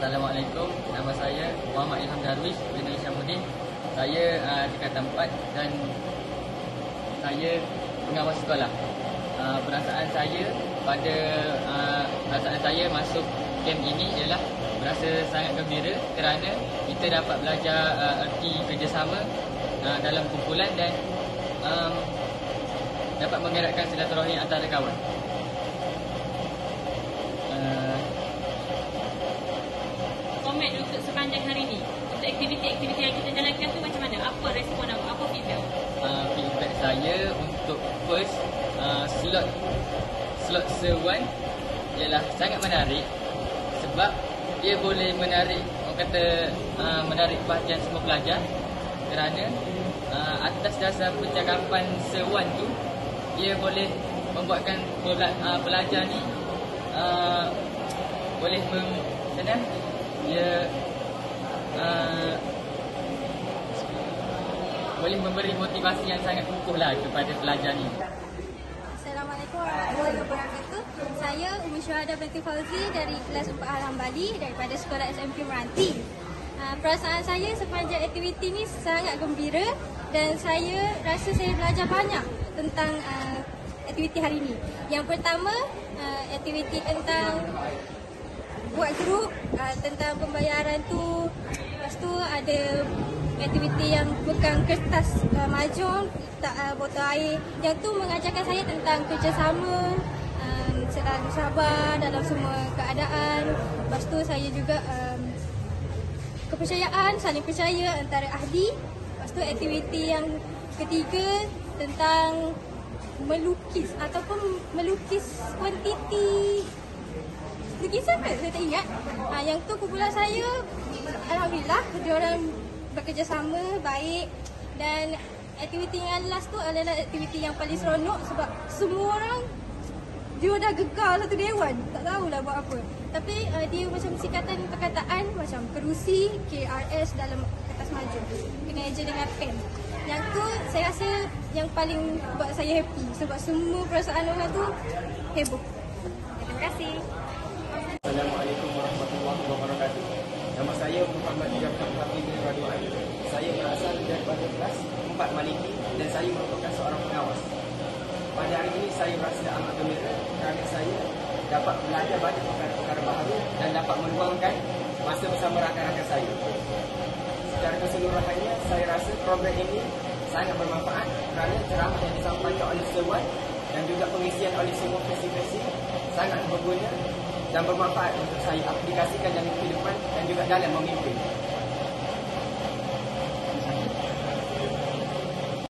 Assalamualaikum, nama saya Muhammad Ilham Darwish bin Isyamuddin. Saya tingkatan 4 dan saya pengawas sekolah. Perasaan saya masuk camp ini ialah berasa sangat gembira kerana kita dapat belajar erti kerjasama dalam kumpulan dan dapat menggerakkan silaturahmi antara kawan. Komen untuk sepanjang hari ni, untuk aktiviti-aktiviti yang kita jalankan tu macam mana? Apa respon awak? Apa feedback? Feedback saya untuk first slot sewan ialah sangat menarik sebab dia boleh menarik, orang kata menarik perhatian semua pelajar kerana atas dasar percakapan sewan tu dia boleh membuatkan pelajar ni boleh dia boleh memberi motivasi yang sangat kukuh lah kepada pelajar ni. Assalamualaikum warahmatullahi wabarakatuh. Saya Ummi Syuhada binti Fauzi dari kelas 4 Alam Bali daripada Sekolah SMP Meranti. Perasaan saya sepanjang aktiviti ni sangat gembira dan saya rasa saya belajar banyak tentang aktiviti hari ini. Yang pertama, aktiviti tentang buat grup, tentang pembayaran tu. Lepas tu ada aktiviti yang pegang kertas mahjong, botol air. Yang tu mengajarkan saya tentang kerjasama, selalu sabar dalam semua keadaan. Lepas tu saya juga kepercayaan, saling percaya antara ahli. Lepas tu aktiviti yang ketiga tentang melukis ataupun melukis kuantiti lukisan kan? Saya tak ingat. Yang tu kumpulan saya, alhamdulillah, dia orang bekerjasama baik. Dan aktiviti yang last tu adalah aktiviti yang paling seronok sebab semua orang dia dah gegar satu dewan, tak tahulah buat apa. Tapi dia macam sikatan perkataan macam kerusi, KRS dalam kertas maju, kena eja dengan pen. Yang tu saya rasa yang paling buat saya happy sebab semua perasaan orang tu heboh. Terima kasih. Assalamualaikum warahmatullahi wabarakatuh. Nama saya Muhammad Jafar Hafiz bin Radwan. Saya berasal daripada kelas 4 Maliki dan saya merupakan seorang pengawas. Pada hari ini saya berasa amat gembira kerana saya dapat belajar banyak perkara-perkara baru dan dapat meluangkan masa bersama rakan-rakan saya. Secara keseluruhannya, saya rasa program ini sangat bermanfaat kerana ceramah yang disampaikan oleh Sewan dan juga pengisian oleh semua fesi-fesi sangat berguna dan bermanfaat untuk saya aplikasikan dalam kehidupan dan juga dalam memimpin.